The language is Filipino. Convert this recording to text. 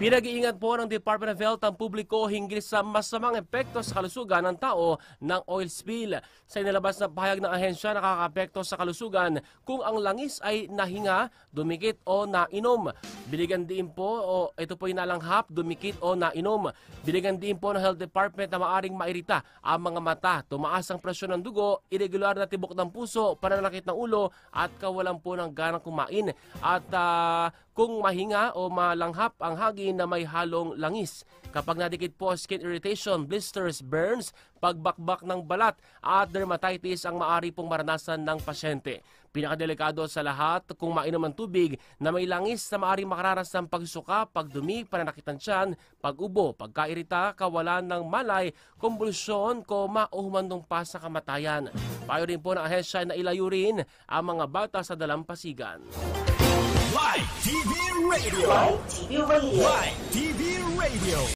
Pinag-iingat po ng Department of Health ang publiko hinggil sa masamang epekto sa kalusugan ng tao ng oil spill. Sa inilabas na pahayag ng ahensya, nakakaapekto sa kalusugan kung ang langis ay nahinga, dumikit o nainom. Binigyan din po, ito po yung nalanghap, dumikit o nainom. Binigyan din po ng Health Department na maaring mairita ang mga mata, tumaas ang presyon ng dugo, irregular na tibok ng puso, pananakit ng ulo at kawalan po ng ganang kumain. At kung mahinga o malanghap ang hangin na may halong langis. Kapag nadikit po skin irritation, blisters, burns, pagbakbak ng balat at dermatitis ang maaari pong maranasan ng pasyente. Pinakadelikado sa lahat kung mainom ng tubig na may langis na maaari makaranas ng pagsuka, pagdumi, pananakit ng tiyan, pag-ubo, pagkairita, kawalan ng malay, kumbulsyon, koma o humantong pa sa kamatayan. Payo rin po ng ahensya na ilayo rin ang mga bata sa dalampasigan. Live TV Radio! Live TV Radio! Live TV Radio!